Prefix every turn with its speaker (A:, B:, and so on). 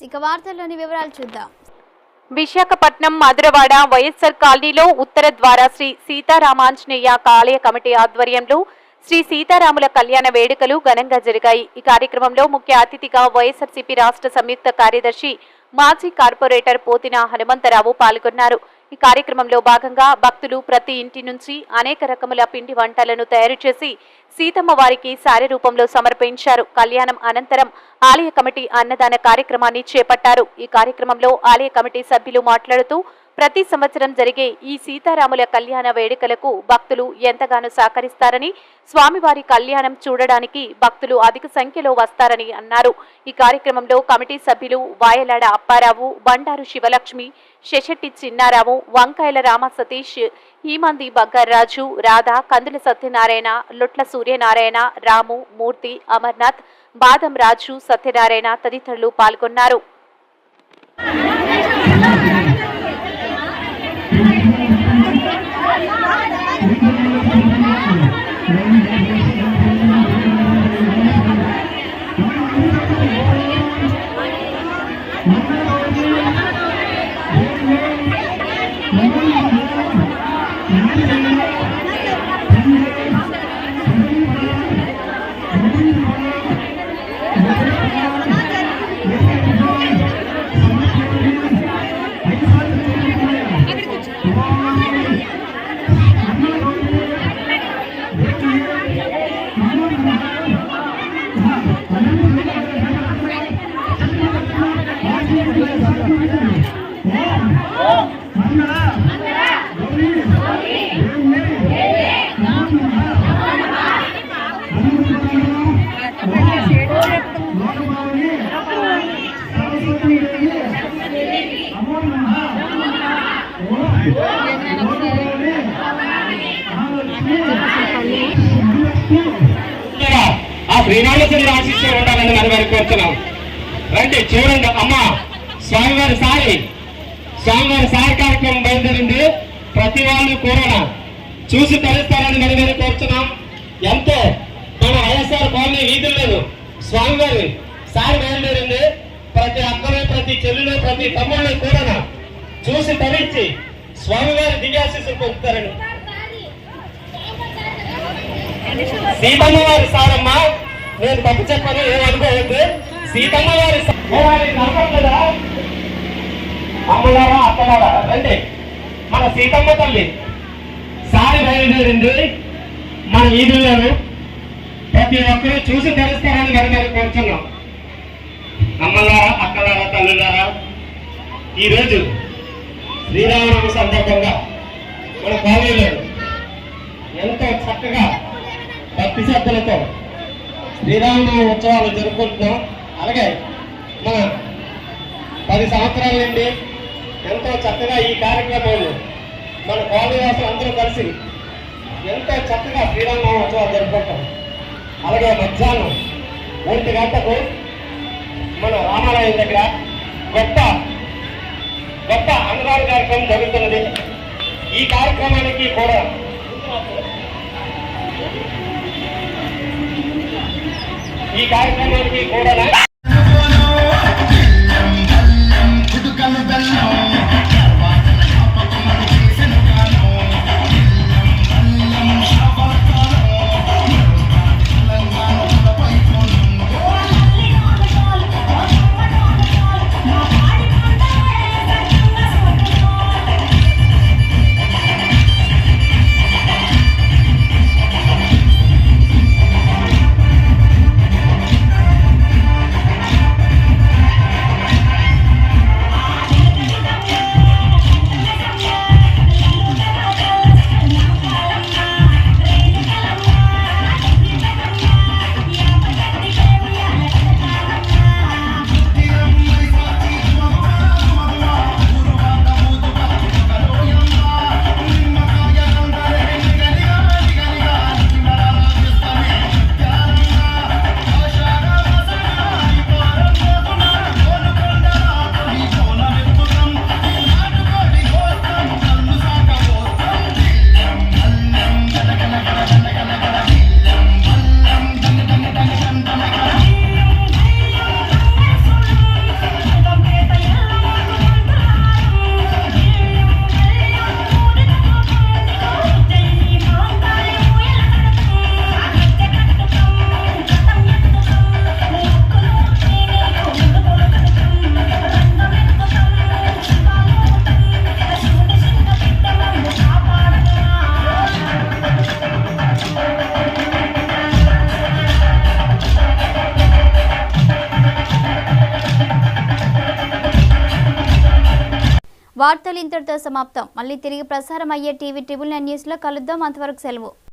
A: ఇక వార్తల్లోని వివరాలు చూద్దాం.
B: విశాఖపట్నం మధురవాడ వైఎస్ఆర్ కాలనీలో ఉత్తర ద్వార శ్రీ సీతారామాంజనేయ ఆలయ కమిటీ ఆధ్వర్యంలో శ్రీ సీతారాముల కళ్యాణ వేడుకలు ఘనంగా జరిగాయి. ఈ కార్యక్రమంలో ముఖ్య అతిథిగా వైఎస్ఆర్సీపీ రాష్ట్ర సంయుక్త కార్యదర్శి మాజీ కార్పొరేటర్ పోతిన హనుమంతరావు పాల్గొన్నారు. ఈ కార్యక్రమంలో భాగంగా భక్తులు ప్రతి ఇంటి నుంచి అనేక రకముల పిండి వంటలను తయారు చేసి సీతమ్మ వారికి సారె రూపంలో సమర్పించారు. కళ్యాణం అనంతరం ఆలయ కమిటీ అన్నదాన కార్యక్రమాన్ని చేపట్టారు. ఈ కార్యక్రమంలో ఆలయ కమిటీ సభ్యులు మాట్లాడుతూ ప్రతి సంవత్సరం జరిగే ఈ సీతారాముల కళ్యాణ వేడుకలకు భక్తులు ఎంతగానో సహకరిస్తారని, స్వామివారి కళ్యాణం చూడడానికి భక్తులు అధిక సంఖ్యలో వస్తారని అన్నారు. ఈ కార్యక్రమంలో కమిటీ సభ్యులు వాయలాడ అప్పారావు, బండారు శివలక్ష్మి, శెశెట్టి చిన్నారావు, వంకాయల రామ సతీష్, హీమంది బగ్గర్రాజు, రాధా, కందుల సత్యనారాయణ, లొట్ల సూర్యనారాయణ, రాము, మూర్తి, అమర్నాథ్, బాదం రాజు, సత్యనారాయణ తదితరులు పాల్గొన్నారు.
C: శ్రీరామచంద్ర ఆశిస్తూ ఉండాలని మనం వారికి కోరుతున్నాం. రండి చూడండి అమ్మ, స్వామివారి సాయి కార్యక్రమం బయలుదేరింది. ప్రతి వాళ్ళు కూడా చూసి తలుస్తారని మనం వారికి కోరుతున్నాం. ఎంతో మన వైఎస్ఆర్ కాలనీ వీధుల్లో స్వామివారి సాయి బయలుదేరింది. ప్రతి అక్కలు, ప్రతి చెల్లులు, ప్రతి తమ్ముళ్ళు కూడా చూసి తరించి స్వామివారి దివ్యాశీస్సులు పొందుతారని. సీతమ్మ వారి సారమ్మ, నేను తప్పు చెప్పను, ఏమనుకోవద్దు. సీతమ్మ వారి నమ్మకదా అమ్మలారా, అత్తలారా, రండి. మన సీతమ్మ తల్లి సారి బయలుదేరింది మన వీధులను. ప్రతి ఒక్కరూ చూసి తెలుస్తారని మరి కోరుతున్నాం. అమ్మలారా, అక్కలారా, తల్లులారా, ఈరోజు శ్రీరామనవమి సందర్భంగా మన కాలేజీలో ఎంతో చక్కగా భక్తి శ్రద్ధలతో శ్రీరామనవమి ఉత్సవాలు జరుపుకుంటున్నాం. అలాగే మన 10 సంవత్సరాల నుండి ఎంతో చక్కగా ఈ కార్యక్రమాలు మన కాలనీవాసులు అందరూ కలిసి ఎంతో చక్కగా శ్రీరామనవమి ఉత్సవాలు జరుపుకుంటాం. అలాగే మధ్యాహ్నం 1 గంటకు మన రామాలయం దగ్గర గొప్ప అన్నదాన కార్యక్రమం జరుగుతున్నది. ఈ కార్యక్రమానికి కూడా
A: వార్తలు ఇంతటితో సమాప్తం. మళ్ళీ తిరిగి ప్రసారం అయ్యే టీవీ 9 న్యూస్లో కలుద్దాం. అంతవరకు సెలవు.